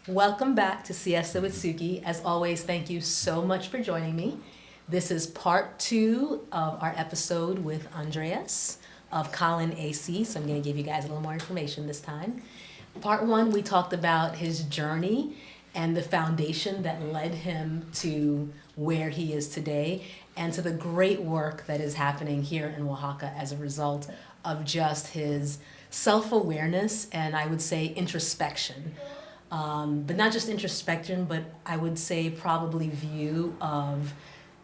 Welcome back to Siesta with Suki. As always, thank you so much for joining me. This is part 2 of our episode with Andreas of Colin AC, so I'm going to give you guys a little more information this time. Part 1, we talked about his journey and the foundation that led him to where he is today and to the great work that is happening here in Oaxaca as a result of just his self-awareness and I would say introspection. But not just introspection, but I would say probably view of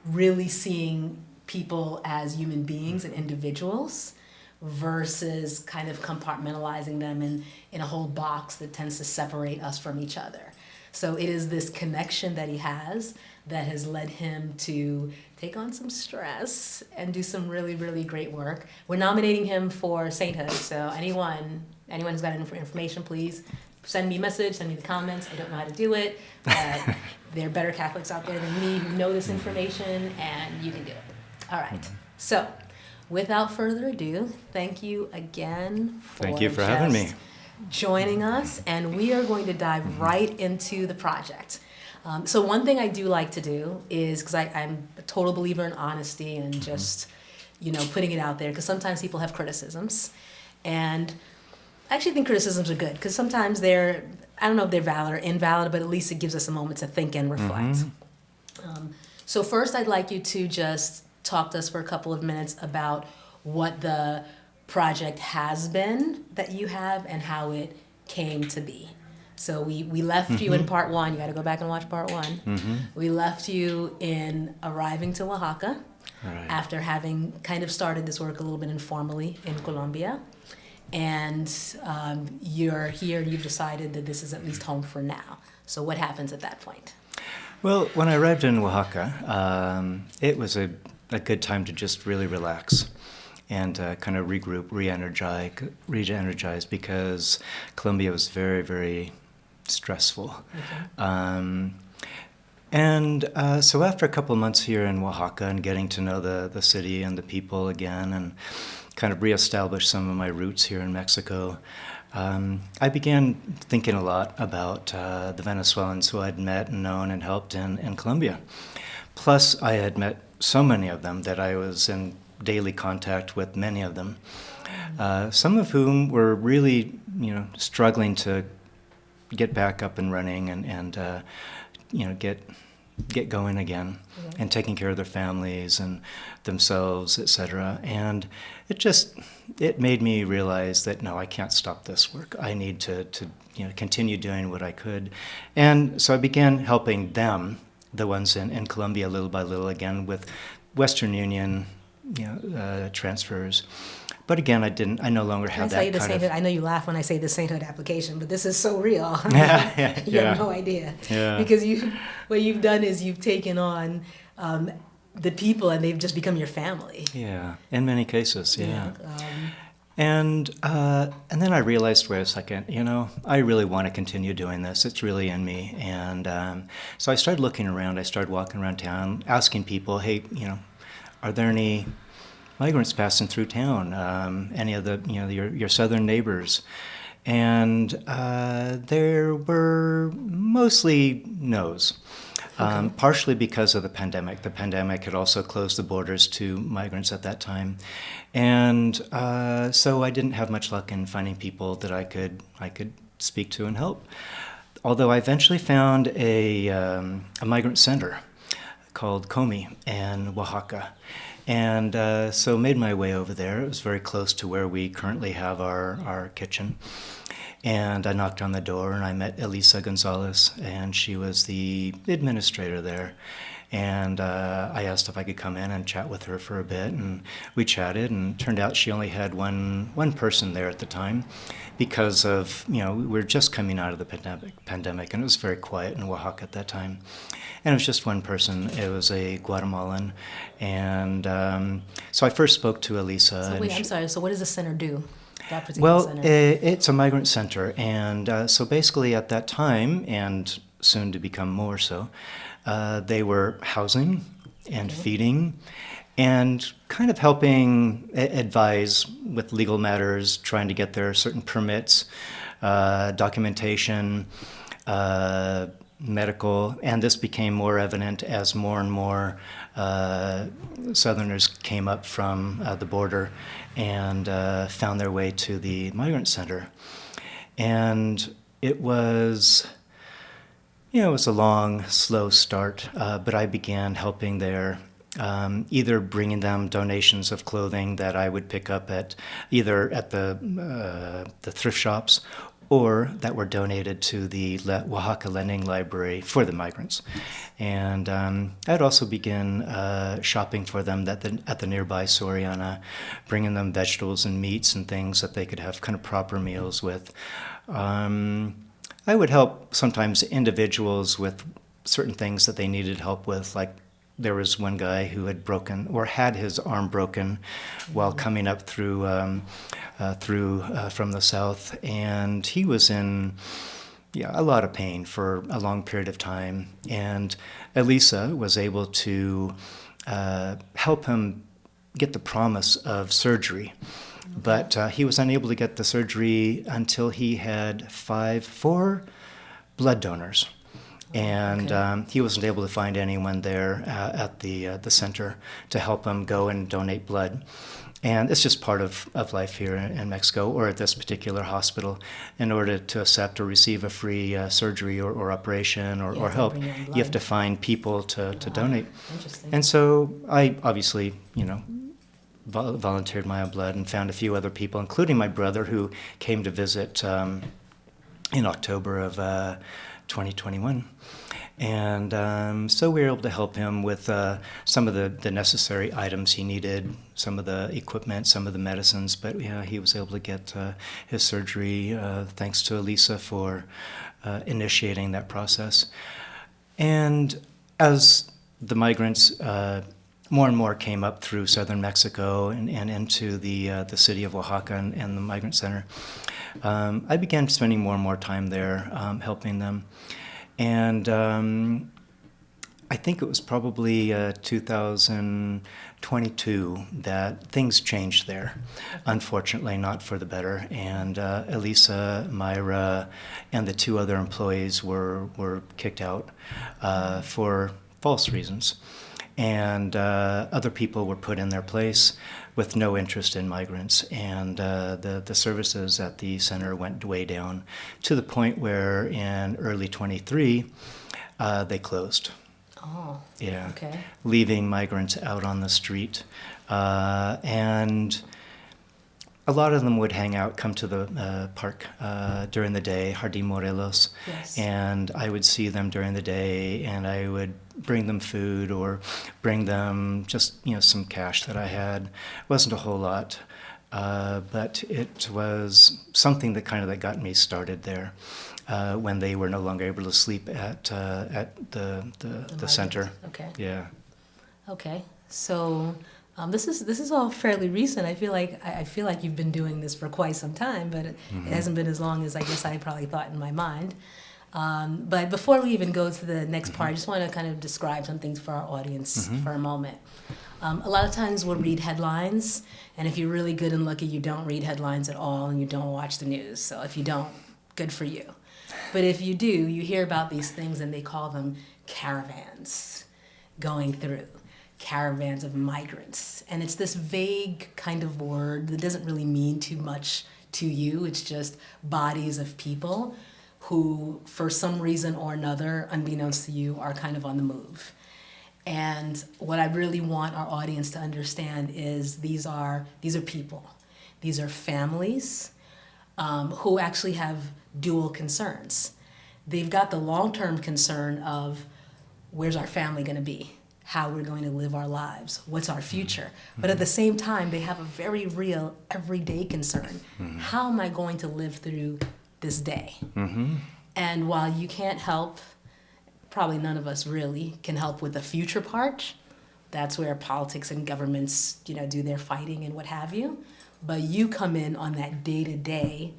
really seeing people as human beings and individuals versus kind of compartmentalizing them in a whole box that tends to separate us from each other. So it is this connection that he has that has led him to take on some stress and do some really, really great work. We're nominating him for sainthood, so anyone who's got information, please send me a message, send me the comments. I don't know how to do it, but there are better Catholics out there than me who know this information, and you can do it. All right. So, without further ado, thank you again Thank you for having me. Joining us, and we are going to dive right into the project. So one thing I do like to do is, because I'm a total believer in honesty and just, putting it out there, because sometimes people have criticisms, and I actually think criticisms are good because sometimes I don't know if they're valid or invalid, but at least it gives us a moment to think and reflect. So first, I'd like you to just talk to us for a couple of minutes about what the project has been that you have and how it came to be. So we left you in part 1. You got to go back and watch part 1. We left you in arriving to Oaxaca after having kind of started this work a little bit informally in Colombia. And you're here and you've decided that this is at least home for now. So what happens at that point? Well, when I arrived in Oaxaca, it was a good time to just really relax and kind of regroup, re-energize because Colombia was very, very stressful. Okay. So after a couple of months here in Oaxaca and getting to know the city and the people again and kind of reestablish some of my roots here in Mexico, I began thinking a lot about the Venezuelans who I'd met and known and helped in Colombia. Plus, I had met so many of them that I was in daily contact with many of them, some of whom were really, struggling to get back up and running and get going again and taking care of their families and themselves, etc. And it made me realize that no, I can't stop this work. I need to continue doing what I could. And so I began helping them, the ones in Colombia, little by little again with Western Union transfers. But again, I no longer have that kind of... I know you laugh when I say the sainthood application, but this is so real. You have no idea. Yeah. Because what you've done is you've taken on the people and they've just become your family. Yeah, in many cases, yeah. And then I realized, wait a second, I really want to continue doing this. It's really in me. And so I started looking around. I started walking around town, asking people, hey, are there any migrants passing through town, any of your southern neighbors? And there were mostly no's, partially because of the pandemic. The pandemic had also closed the borders to migrants at that time. And so I didn't have much luck in finding people that I could speak to and help. Although I eventually found a migrant center called Comi in Oaxaca. And so made my way over there. It was very close to where we currently have our kitchen. And I knocked on the door and I met Elisa Gonzalez, and she was the administrator there. And I asked if I could come in and chat with her for a bit, and we chatted, and it turned out she only had one person there at the time because of, we were just coming out of the pandemic, and it was very quiet in Oaxaca at that time. And it was just one person. It was a Guatemalan. And so I first spoke to Elisa. So wait, I'm sorry. So what does the center do? It's a migrant center. And so basically at that time, and soon to become more so, they were housing and feeding and kind of helping advise with legal matters, trying to get their certain permits, documentation, medical, and this became more evident as more and more Southerners came up from the border and found their way to the migrant center. And it was, it was a long, slow start, but I began helping there, either bringing them donations of clothing that I would pick up at either at the thrift shops or that were donated to the Oaxaca Lending Library for the migrants. And I'd also begin shopping for them at the nearby Soriana, bringing them vegetables and meats and things that they could have kind of proper meals with. I would help sometimes individuals with certain things that they needed help with, like there was one guy who had broken or had his arm broken while coming up through from the south, and he was in a lot of pain for a long period of time. And Elisa was able to help him get the promise of surgery. But he was unable to get the surgery until he had 4 blood donors. And he wasn't able to find anyone there at the center to help him go and donate blood. And it's just part of life here in Mexico, or at this particular hospital. In order to accept or receive a free surgery or operation or help, you have to find people to donate. Interesting. And so I obviously, volunteered my own blood and found a few other people, including my brother, who came to visit in October of 2021. And so we were able to help him with some of the necessary items he needed, some of the equipment, some of the medicines. But he was able to get his surgery thanks to Elisa for initiating that process. And as the migrants more and more came up through southern Mexico and into the city of Oaxaca and the migrant center, I began spending more and more time there helping them. And I think it was probably 2022 that things changed there, unfortunately not for the better. And Elisa, Myra, and the 2 other employees were kicked out for false reasons. And other people were put in their place with no interest in migrants. And the services at the center went way down to the point where in early 23, they closed. Oh, yeah. Okay. Leaving migrants out on the street. And a lot of them would hang out, come to the park during the day, Jardín Morelos. Yes. And I would see them during the day, and I would bring them food or bring them just, some cash that I had. It wasn't a whole lot, but it was something that got me started there when they were no longer able to sleep at the center. Okay. Yeah. Okay. So this is all fairly recent. I feel like you've been doing this for quite some time, but it hasn't been as long as I guess I probably thought in my mind. But before we even go to the next part, I just want to kind of describe some things for our audience for a moment. A lot of times we'll read headlines, and if you're really good and lucky, you don't read headlines at all and you don't watch the news. So if you don't, good for you. But if you do, you hear about these things and they call them caravans going through. Caravans of migrants. And it's this vague kind of word that doesn't really mean too much to you. It's just bodies of people who, for some reason or another, unbeknownst to you, are kind of on the move. And what I really want our audience to understand is these are people. These are families who actually have dual concerns. They've got the long-term concern of where's our family going to be? How we're going to live our lives, what's our future. But at the same time, they have a very real everyday concern. How am I going to live through this day? And while you can't help, probably none of us really can help with the future part. That's where politics and governments, do their fighting and what have you. But you come in on that day-to-day,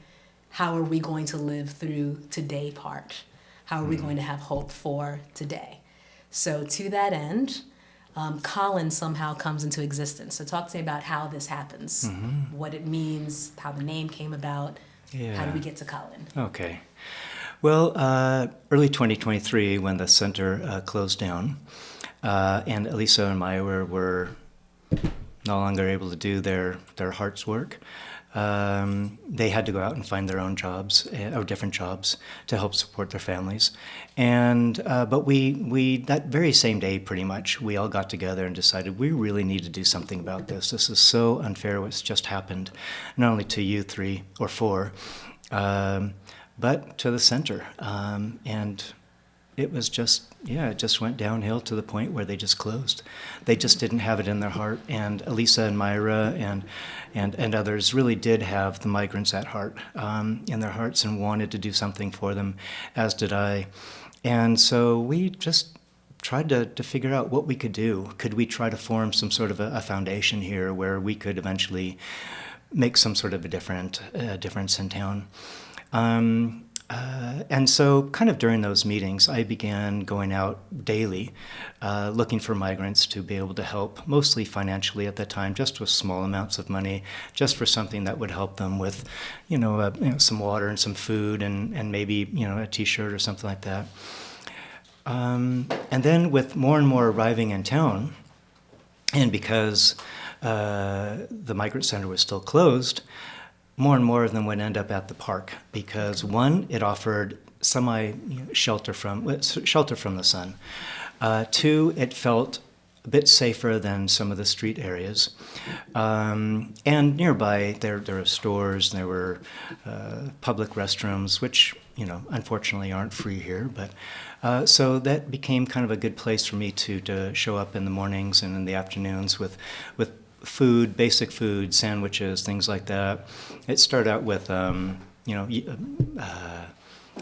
how are we going to live through today part? How are we going to have hope for today? So to that end, Colin somehow comes into existence. So talk to me about how this happens, what it means, how the name came about, how did we get to Colin? Okay. Well, early 2023, when the center closed down, and Elisa and Myra were no longer able to do their heart's work, they had to go out and find their own jobs or different jobs to help support their families. And but we that very same day, pretty much, we all got together and decided we really need to do something about this. This is so unfair what's just happened, not only to you three or four, but to the center. And it was just, it just went downhill to the point where they just closed. They just didn't have it in their heart. And Elisa and Myra and others really did have the migrants at heart, in their hearts, and wanted to do something for them, as did I. And so we just tried to figure out what we could do. Could we try to form some sort of a foundation here where we could eventually make some sort of a difference in town? And so kind of during those meetings, I began going out daily, looking for migrants to be able to help, mostly financially at that time, just with small amounts of money, just for something that would help them with, some water and some food and maybe, a T-shirt or something like that. And then with more and more arriving in town, and because the migrant center was still closed, more and more of them would end up at the park because, one, it offered shelter from the sun. Two, it felt a bit safer than some of the street areas. And nearby, there were stores, there were public restrooms, which, unfortunately aren't free here. But so that became kind of a good place for me to show up in the mornings and in the afternoons with food, basic food, sandwiches, things like that. It started out with,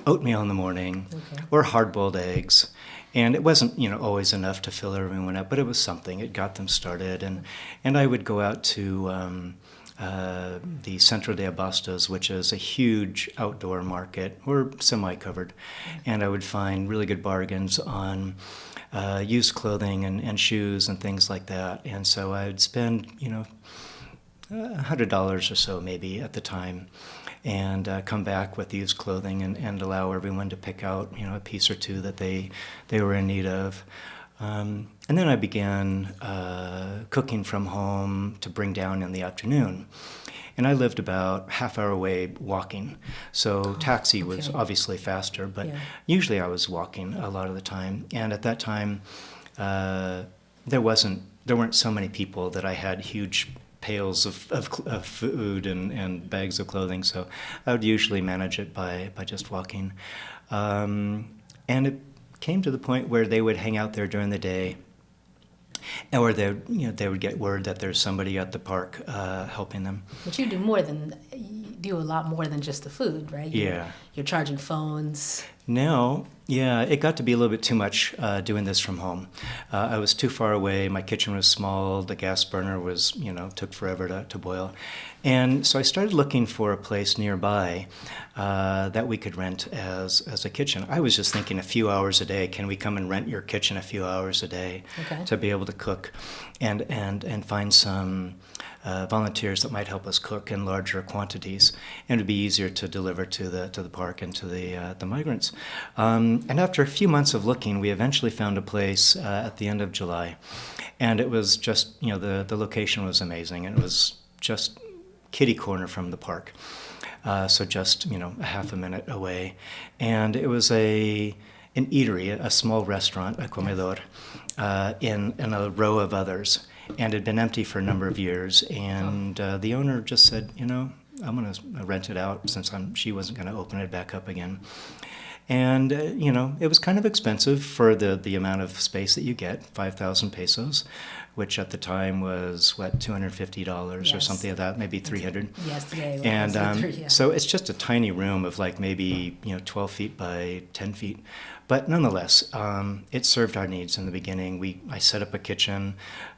oatmeal in the morning, or hard-boiled eggs. And it wasn't, always enough to fill everyone up, but it was something. It got them started. And I would go out to the Centro de Abastos, which is a huge outdoor market. We're semi-covered. And I would find really good bargains on used clothing and shoes and things like that. And so I would spend, $100 or so maybe at the time, and come back with used clothing and allow everyone to pick out, a piece or two that they were in need of. And then I began cooking from home to bring down in the afternoon. And I lived about half-hour away walking, so taxi was obviously faster, but usually I was walking a lot of the time. And at that time, there weren't so many people that I had huge pails of food and bags of clothing, so I would usually manage it by just walking. And it came to the point where they would hang out there during the day, or they would get word that there's somebody at the park helping them. But you do a lot more than just the food, right? You're charging phones. No, it got to be a little bit too much doing this from home. I was too far away. My kitchen was small. The gas burner was, took forever to boil. And so I started looking for a place nearby that we could rent as a kitchen. I was just thinking a few hours a day. Can we come and rent your kitchen a few hours a day to be able to cook and find some volunteers that might help us cook in larger quantities, and it'd be easier to deliver to the park and to the migrants. And after a few months of looking, we eventually found a place at the end of July, and it was just the location was amazing, and it was just kitty corner from the park, so just a half a minute away, and it was an eatery, a small restaurant, a comedor, in a row of others. And it had been empty for a number of years, and the owner just said, I'm going to rent it out since she wasn't going to open it back up again. And, it was kind of expensive for the amount of space that you get, 5,000 pesos, which at the time was, $250 or something like that, maybe 300. Yes, today. And so it's just a tiny room of maybe, 12 feet by 10 feet. But nonetheless, it served our needs in the beginning. I set up a kitchen,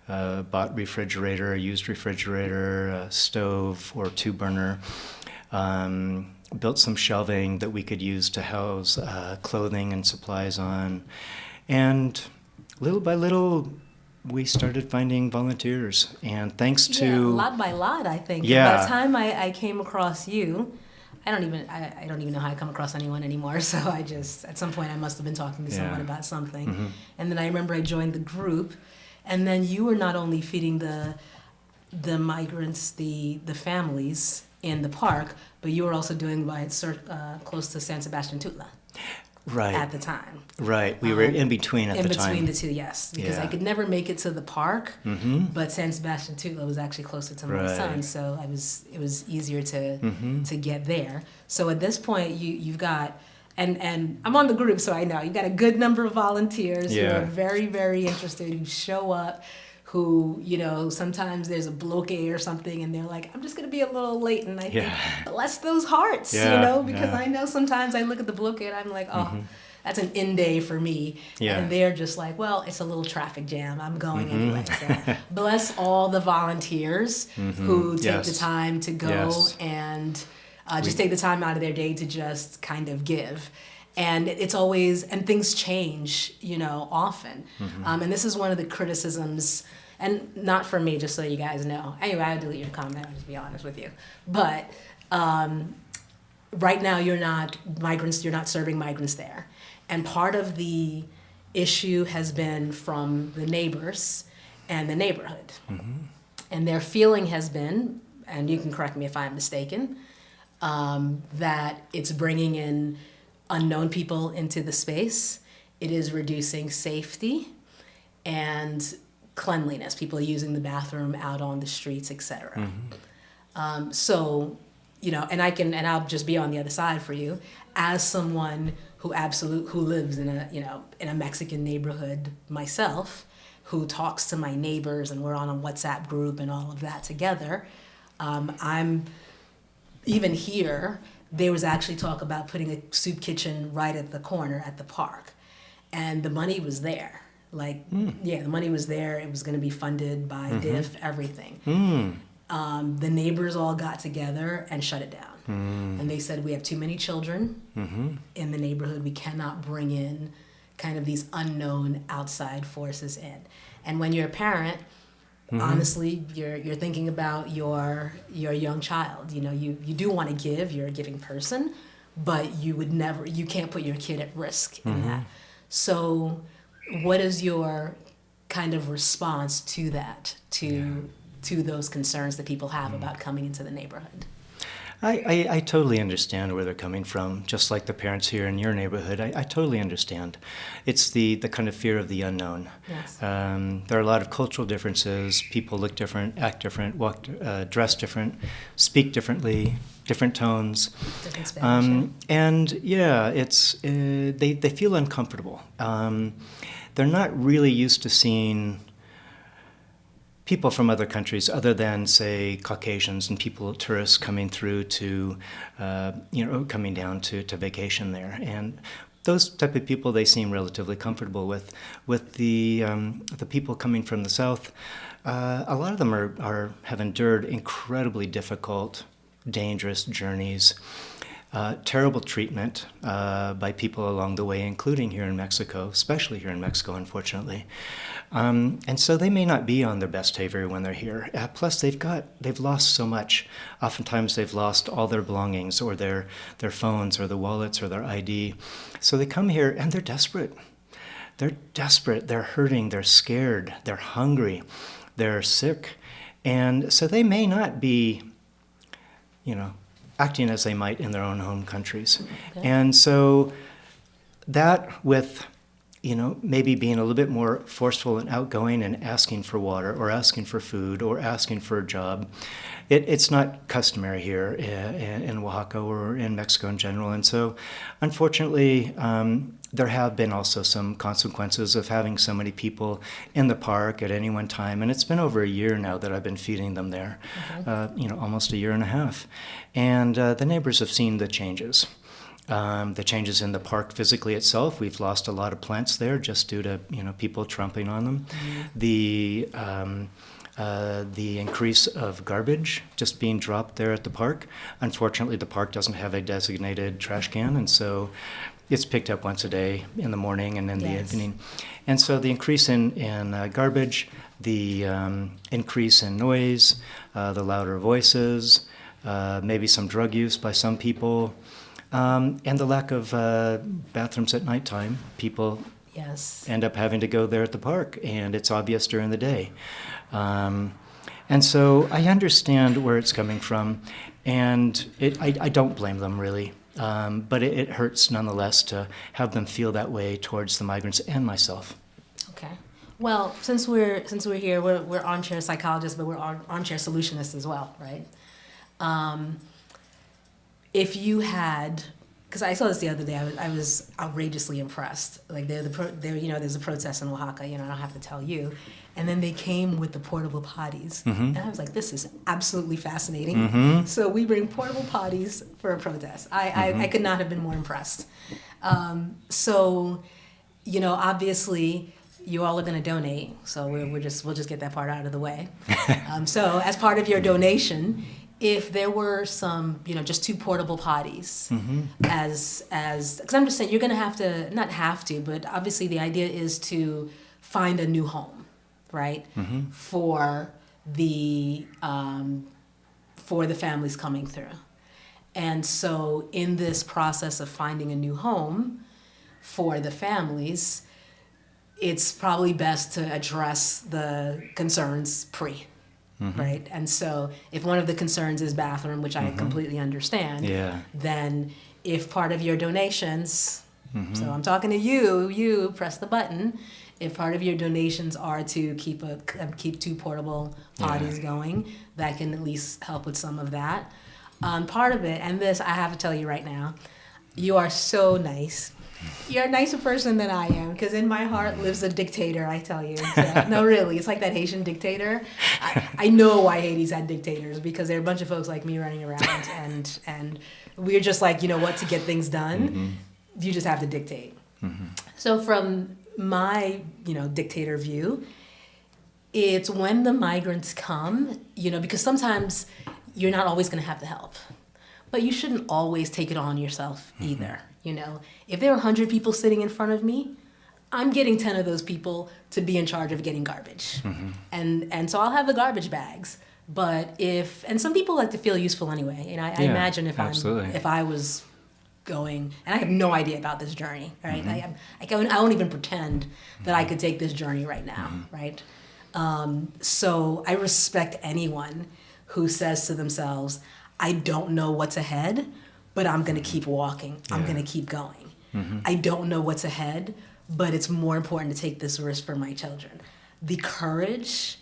bought a used refrigerator, a stove or two-burner, built some shelving that we could use to house clothing and supplies on. And little by little, we started finding volunteers. And thanks to... lot by lot, I think. Yeah. By the time I came across you, I don't even know how I come across anyone anymore. So I just, at some point I must have been talking to someone about something. Mm-hmm. And then I remember I joined the group, and then you were not only feeding the migrants, the families in the park, but you were also doing close to San Sebastian Tula. Right. At the time. Right. We were in between at the time. In between the two, yes. Because I could never make it to the park, but San Sebastian Tula was actually closer to my son, so it was easier to get there. So at this point, you've got, and I'm on the group, so I know you've got a good number of volunteers who are very, very interested, who show up, who, sometimes there's a bloque or something and they're like, I'm just going to be a little late. And I think, bless those hearts, because I know sometimes I look at the bloque and I'm like, oh, that's an in day for me. Yeah. And they're just like, well, it's a little traffic jam. I'm going anyway. So bless all the volunteers who take the time to go and just take the time out of their day to just kind of give. And it's always, and things change, often. And this is one of the criticisms, and not for me, just so you guys know. Anyway, I'll delete your comment, I'll just be honest with you. But right now you're not serving migrants there. And part of the issue has been from the neighbors and the neighborhood. And their feeling has been, and you can correct me if I'm mistaken, that it's bringing in unknown people into the space. It is reducing safety and cleanliness, people using the bathroom out on the streets, etc. So, and I'll just be on the other side for you, as someone who lives in a Mexican neighborhood myself, who talks to my neighbors, and we're on a WhatsApp group and all of that together. I'm even here. There was actually talk about putting a soup kitchen right at the corner at the park. And the money was there. The money was there. It was going to be funded by DIF, everything. The neighbors all got together and shut it down. And they said, we have too many children in the neighborhood. We cannot bring in kind of these unknown outside forces in. And when you're a parent, honestly, you're thinking about your young child. You do want to give. You're a giving person, but you can't put your kid at risk in that. So, what is your kind of response to that, to those concerns that people have about coming into the neighborhood? I totally understand where they're coming from, just like the parents here in your neighborhood. I totally understand. It's the kind of fear of the unknown. Yes. There are a lot of cultural differences. People look different, act different, dress different, speak differently, different tones. Different Spanish. And it's they feel uncomfortable. They're not really used to seeing people from other countries other than, say, Caucasians and tourists coming through to, coming down to vacation there. And those type of people they seem relatively comfortable with. With the people coming from the south, a lot of them have endured incredibly difficult, dangerous journeys, terrible treatment by people along the way, including here in Mexico, especially here in Mexico, unfortunately. And so they may not be on their best behavior when they're here. Plus, they've lost so much. Oftentimes, they've lost all their belongings, or their phones, or the wallets, or their ID. So they come here and they're desperate. They're desperate. They're hurting. They're scared. They're hungry. They're sick, and so they may not be, acting as they might in their own home countries. Okay. And so that with, maybe being a little bit more forceful and outgoing and asking for water or asking for food or asking for a job, it's not customary here in Oaxaca or in Mexico in general. And so, unfortunately, there have been also some consequences of having so many people in the park at any one time. And it's been over a year now that I've been feeding them there, almost a year and a half. And the neighbors have seen the changes. The changes in the park physically itself. We've lost a lot of plants there just due to people trampling on them. The increase of garbage just being dropped there at the park. Unfortunately, the park doesn't have a designated trash can, and so it's picked up once a day in the morning and in the evening. And so the increase in garbage, the increase in noise, the louder voices, maybe some drug use by some people, and the lack of bathrooms at nighttime. People Yes. end up having to go there at the park, and it's obvious during the day. And so I understand where it's coming from, and I don't blame them really, but it hurts nonetheless to have them feel that way towards the migrants and myself. Okay. Well, since we're here, we're armchair psychologists, but we're armchair solutionists as well, right? If you had, because I saw this the other day, I was outrageously impressed. Like there's a protest in Oaxaca. I don't have to tell you, and then they came with the portable potties, and I was like, this is absolutely fascinating. So we bring portable potties for a protest. I could not have been more impressed. So, obviously, you all are going to donate. So we'll just get that part out of the way. So as part of your donation, if there were some, just 2 portable potties, because I'm just saying, you're going to have to, not have to, but obviously the idea is to find a new home, right? For the families coming through. And so in this process of finding a new home for the families, it's probably best to address the concerns right? And so if one of the concerns is bathroom, which I completely understand, then if part of your donations, so I'm talking to you press the button, if part of your donations are to keep 2 portable potties going, that can at least help with some of that. Part of it, and this I have to tell you right now, you are so nice. You're a nicer person than I am, because in my heart lives a dictator, I tell you. So, no, really, it's like that Haitian dictator. I know why Haiti's had dictators, because there are a bunch of folks like me running around, and we're just like, what, to get things done, you just have to dictate. So from my, dictator view, it's when the migrants come, because sometimes you're not always going to have the help, but you shouldn't always take it on yourself either. If there are 100 people sitting in front of me, I'm getting 10 of those people to be in charge of getting garbage. And so I'll have the garbage bags. But and some people like to feel useful anyway. I imagine if I was going, and I have no idea about this journey, right? I won't even pretend that I could take this journey right now, right? So I respect anyone who says to themselves, I don't know what's ahead, but I'm going to keep walking. I'm going to keep going. I don't know what's ahead, but it's more important to take this risk for my children. The courage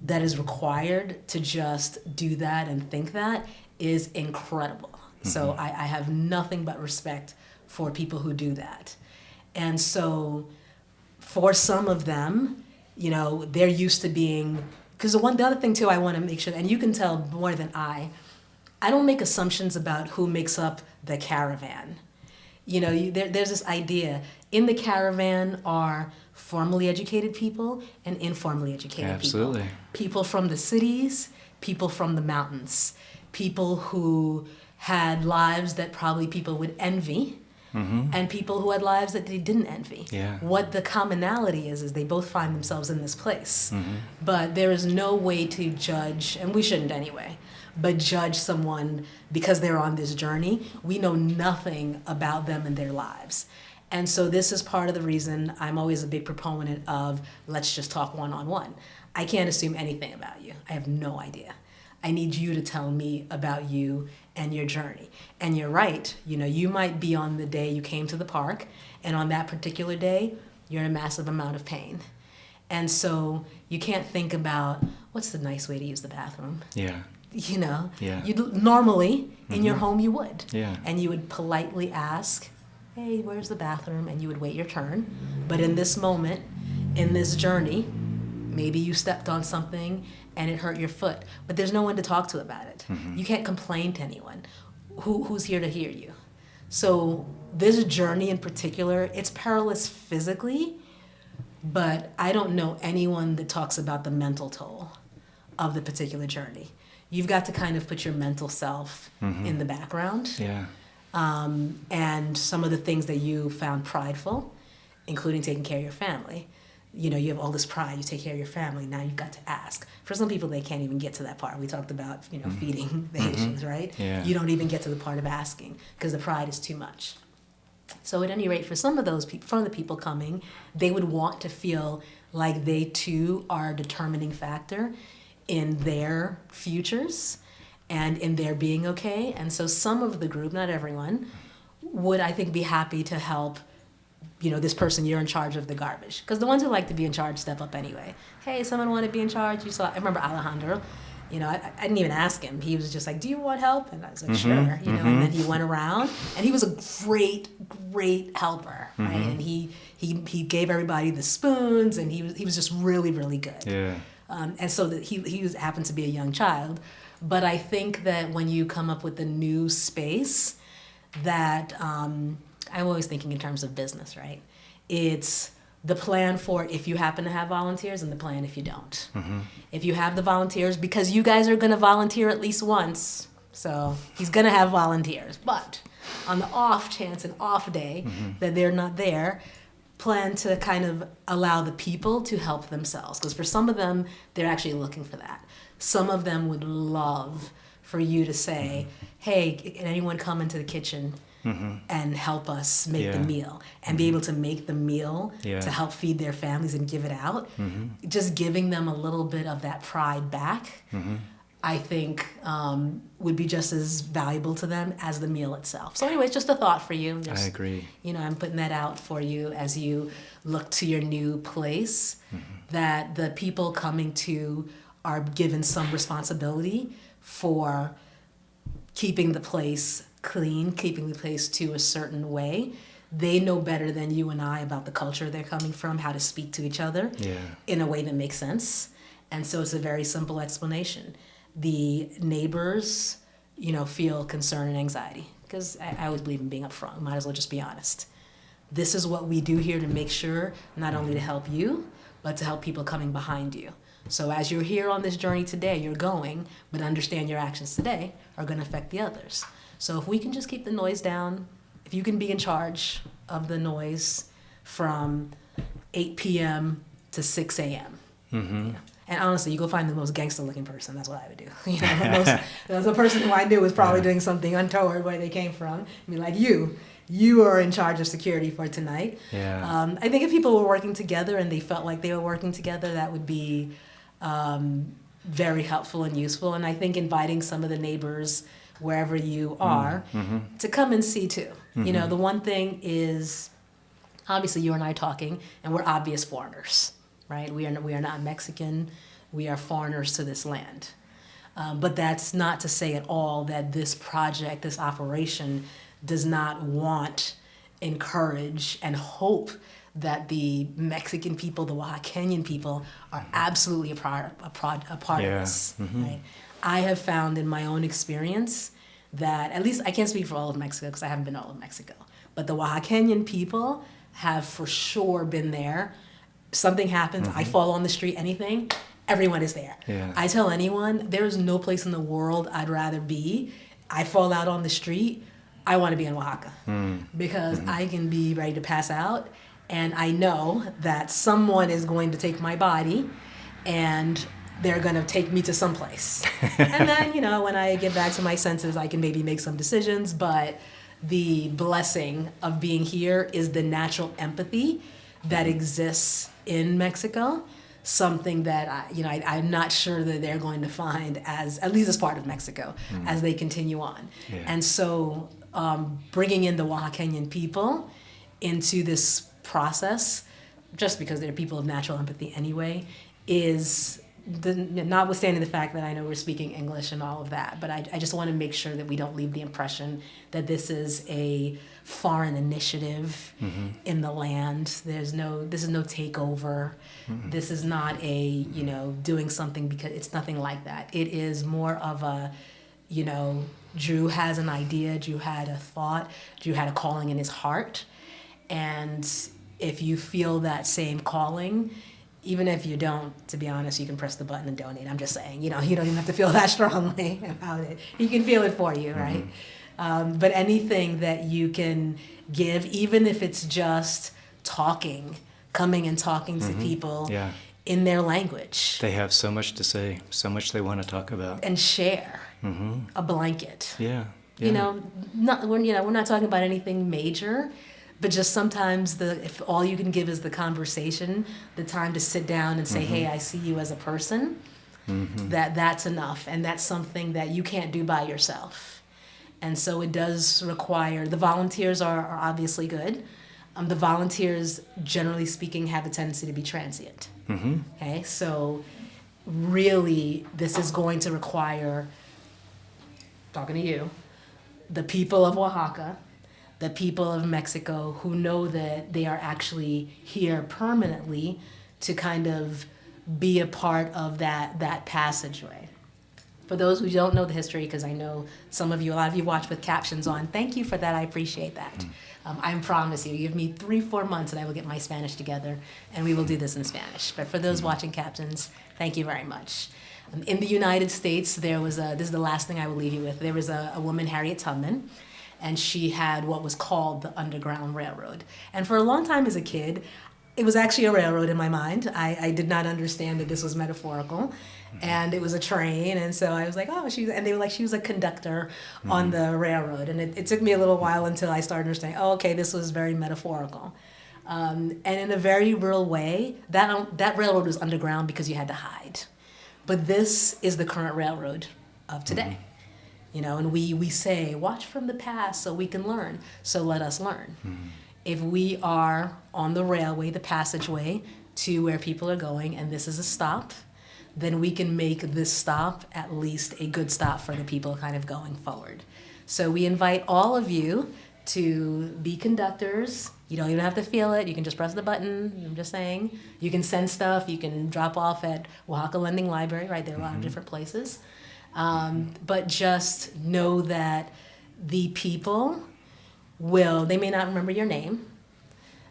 that is required to just do that and think that is incredible. So I have nothing but respect for people who do that. And so for some of them, they're used to being, because the other thing too I want to make sure, and you can tell more than I don't make assumptions about who makes up the caravan. There's this idea, in the caravan are formally educated people and informally educated people. People from the cities, people from the mountains, people who had lives that probably people would envy, and people who had lives that they didn't envy. What the commonality is they both find themselves in this place. But there is no way to judge, and we shouldn't anyway, but judge someone because they're on this journey. We know nothing about them and their lives. And so this is part of the reason I'm always a big proponent of let's just talk one-on-one. I can't assume anything about you. I have no idea. I need you to tell me about you and your journey. And you're right, you might be on the day you came to the park, and on that particular day, you're in a massive amount of pain. And so you can't think about, what's the nice way to use the bathroom? You'd normally in your home you would, and you would politely ask, hey, where's the bathroom? And you would wait your turn. But in this moment, in this journey, maybe you stepped on something and it hurt your foot, but there's no one to talk to about it. You can't complain to anyone. Who's here to hear you? So this journey in particular, it's perilous physically, but I don't know anyone that talks about the mental toll of the particular journey. You've got to kind of put your mental self in the background. And some of the things that you found prideful, including taking care of your family, you have all this pride, you take care of your family, now you've got to ask. For some people, they can't even get to that part. We talked about, feeding the Haitians, right? Yeah. You don't even get to the part of asking because the pride is too much. So at any rate, for some of those people, from the people coming, they would want to feel like they too are a determining factor in their futures and in their being okay. And so some of the group, not everyone, would, I think, be happy to help, this person, you're in charge of the garbage. Because the ones who like to be in charge step up anyway. Hey, someone want to be in charge? I remember Alejandro, I didn't even ask him. He was just like, do you want help? And I was like, sure. And then he went around, and he was a great, great helper, right? And he gave everybody the spoons, and he was just really, really good. Yeah. And so that happened to be a young child. But I think that when you come up with a new space, that I'm always thinking in terms of business, right? It's the plan for if you happen to have volunteers and the plan if you don't. If you have the volunteers, because you guys are going to volunteer at least once, so he's going to have volunteers. But on the off chance, an off day, that they're not there, plan to kind of allow the people to help themselves. Because for some of them, they're actually looking for that. Some of them would love for you to say, hey, can anyone come into the kitchen and help us make the meal, and be able to make the meal to help feed their families and give it out. Just giving them a little bit of that pride back, I think would be just as valuable to them as the meal itself. So anyway, it's just a thought for you. I agree. I'm putting that out for you as you look to your new place, that the people coming to are given some responsibility for keeping the place clean, keeping the place to a certain way. They know better than you and I about the culture they're coming from, how to speak to each other in a way that makes sense. And so it's a very simple explanation. The neighbors, feel concern and anxiety, because I always believe in being upfront. Might as well just be honest. This is what we do here to make sure, not only to help you, but to help people coming behind you. So as you're here on this journey today, you're going, but understand your actions today are going to affect the others. So if we can just keep the noise down, if you can be in charge of the noise from 8 p.m. to 6 a.m. And honestly, you go find the most gangster-looking person. That's what I would do. The person who I knew was probably doing something untoward where they came from. I mean, like you are in charge of security for tonight. Yeah. I think if people were working together and they felt like they were working together, that would be very helpful and useful. And I think inviting some of the neighbors, wherever you are, to come and see too. The one thing is, obviously you and I talking, and we're obvious foreigners, right? We are not Mexican. We are foreigners to this land. But that's not to say at all that this project, this operation, does not want, encourage, and hope that the Mexican people, the Oaxacan people, are absolutely a part of this. Right? I have found in my own experience that, at least I can't speak for all of Mexico because I haven't been to all of Mexico, but the Oaxacan people have for sure been there. Something happens, I fall on the street, anything, everyone is there. Yeah. I tell anyone, there is no place in the world I'd rather be. I fall out on the street, I want to be in Oaxaca because I can be ready to pass out, and I know that someone is going to take my body and they're going to take me to someplace. And then, when I get back to my senses, I can maybe make some decisions, but the blessing of being here is the natural empathy that exists in Mexico, something that I'm not sure that they're going to find at least as part of Mexico as they continue on. Yeah. And so bringing in the Oaxacan people into this process, just because they're people of natural empathy anyway, is notwithstanding the fact that I know we're speaking English and all of that, but I just want to make sure that we don't leave the impression that this is a foreign initiative in the land. This is no takeover. This is not a, doing something because it's nothing like that. It is more of a, Drew has an idea, Drew had a thought, Drew had a calling in his heart. And if you feel that same calling, even if you don't, to be honest, you can press the button and donate. I'm just saying, you don't even have to feel that strongly about it. He can feel it for you, right? But anything that you can give, even if it's just talking, coming and talking to people Yeah. in their language. They have so much to say, so much they want to talk about. And share a blanket. Yeah. You know, we're not talking about anything major, but just sometimes if all you can give is the conversation, the time to sit down and say, hey, I see you as a person, that's enough. And that's something that you can't do by yourself. And so it does require, the volunteers are obviously good. The volunteers, generally speaking, have a tendency to be transient. Okay, so really this is going to require, talking to you, the people of Oaxaca, the people of Mexico who know that they are actually here permanently to kind of be a part of that passageway. For those who don't know the history, because I know a lot of you watch with captions on, thank you for that, I appreciate that. I promise you, give me 3-4 months and I will get my Spanish together and we will do this in Spanish. But for those watching captions, thank you very much. In the United States, this is the last thing I will leave you with, there was a woman, Harriet Tubman, and she had what was called the Underground Railroad. And for a long time as a kid, it was actually a railroad in my mind. I did not understand that this was metaphorical. And it was a train, and so I was like, oh, and they were like, she was a conductor on the railroad. And it took me a little while until I started understanding, oh, okay, this was very metaphorical. And in a very real way, that railroad was underground because you had to hide. But this is the current railroad of today. You know, and we say, watch from the past so we can learn, so let us learn. If we are on the railway, the passageway to where people are going, and this is a stop, then we can make this stop at least a good stop for the people kind of going forward. So we invite all of you to be conductors. You don't even have to feel it. You can just press the button. I'm just saying. You can send stuff. You can drop off at Oaxaca Lending Library, right? There are a lot of different places. But just know that the people they may not remember your name.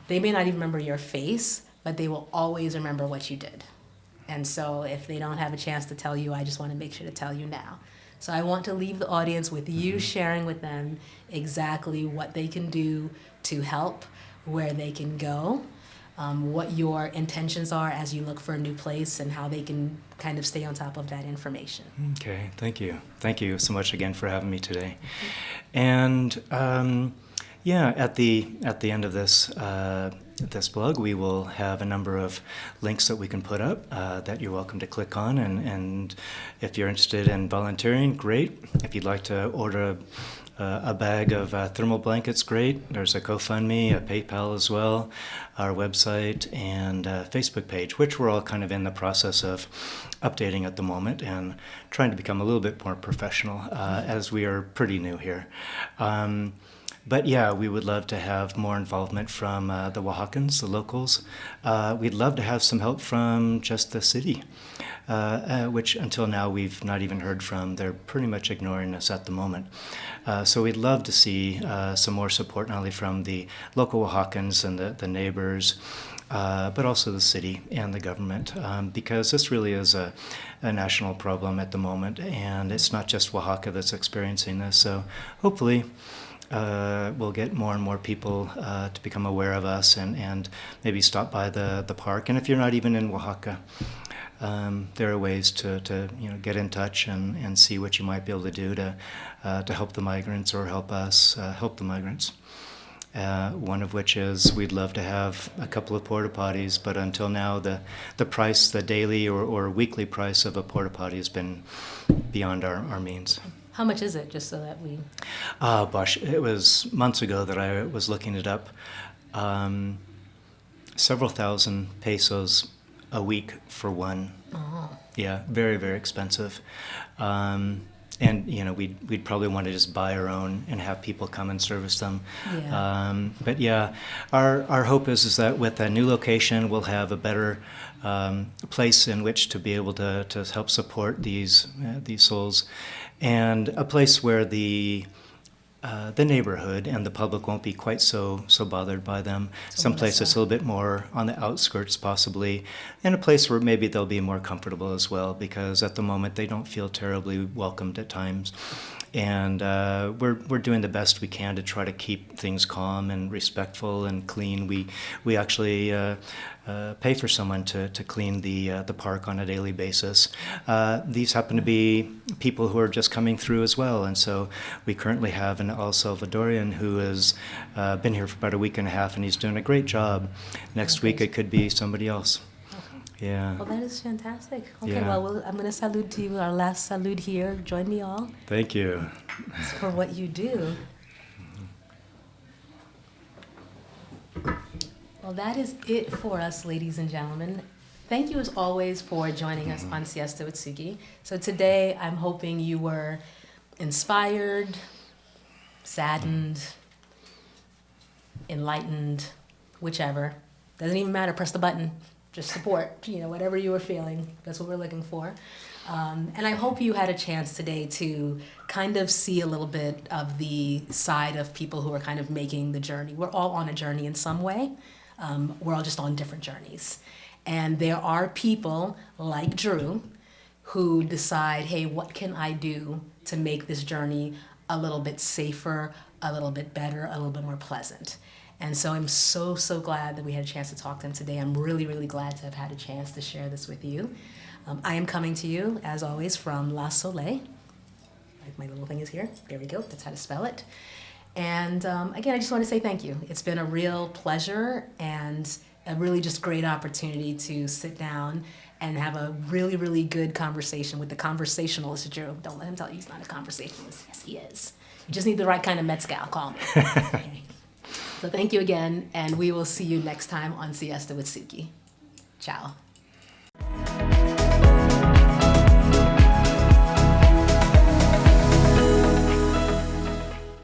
They may not even remember your face, but they will always remember what you did. And so if they don't have a chance to tell you, I just want to make sure to tell you now. So I want to leave the audience with you sharing with them exactly what they can do to help, where they can go, what your intentions are as you look for a new place, and how they can kind of stay on top of that information. Okay, thank you. Thank you so much again for having me today. And at the end of this blog, we will have a number of links that we can put up that you're welcome to click on. And if you're interested in volunteering, great. If you'd like to order a bag of thermal blankets, great. There's a GoFundMe, a PayPal as well, our website, and a Facebook page, which we're all kind of in the process of updating at the moment and trying to become a little bit more professional as we are pretty new here. But yeah, we would love to have more involvement from the Oaxacans, the locals. We'd love to have some help from just the city, which until now we've not even heard from. They're pretty much ignoring us at the moment. So we'd love to see some more support, not only from the local Oaxacans and the neighbors, but also the city and the government, because this really is a national problem at the moment, and it's not just Oaxaca that's experiencing this. So hopefully we'll get more and more people to become aware of us and maybe stop by the park. And if you're not even in Oaxaca, there are ways to get in touch and see what you might be able to do to help the migrants or help us help the migrants. One of which is we'd love to have a couple of porta potties, but until now the price, the daily or weekly price of a porta potty has been beyond our means. How much is it, just so that we... Gosh, it was months ago that I was looking it up. Several thousand pesos a week for one. Oh. Yeah, very, very expensive. And we'd probably want to just buy our own and have people come and service them. Yeah. But yeah, our hope is that with a new location, we'll have a better place in which to be able to help support these souls, and a place where the neighborhood and the public won't be quite so bothered by them. Some place that's a little bit more on the outskirts possibly, and a place where maybe they'll be more comfortable as well, because at the moment they don't feel terribly welcomed at times. And we're doing the best we can to try to keep things calm and respectful and clean. We actually pay for someone to clean the park on a daily basis. These happen to be people who are just coming through as well, and so we currently have an El Salvadorian who has been here for about a week and a half, and he's doing a great job. Next week it could be somebody else. Yeah. Well, that is fantastic. Okay, Yeah. well, I'm going to salute to you, our last salute here. Join me all Thank you. for what you do. Well, that is it for us, ladies and gentlemen. Thank you, as always, for joining us on Siesta with Suki. So today, I'm hoping you were inspired, saddened, enlightened, whichever. Doesn't even matter. Press the button. Just support, whatever you were feeling. That's what we're looking for. And I hope you had a chance today to kind of see a little bit of the side of people who are kind of making the journey. We're all on a journey in some way. We're all just on different journeys. And there are people like Drew who decide, hey, what can I do to make this journey a little bit safer, a little bit better, a little bit more pleasant? And so I'm so, so glad that we had a chance to talk to him today. I'm really, really glad to have had a chance to share this with you. I am coming to you, as always, from La Soleil. Like my little thing is here. There we go. That's how to spell it. And again, I just want to say thank you. It's been a real pleasure and a really just great opportunity to sit down and have a really, really good conversation with the conversationalist Drew. Don't let him tell you he's not a conversationalist. Yes, he is. You just need the right kind of mezcal. Call me. Okay. So thank you again, and we will see you next time on Siesta with Suki. Ciao.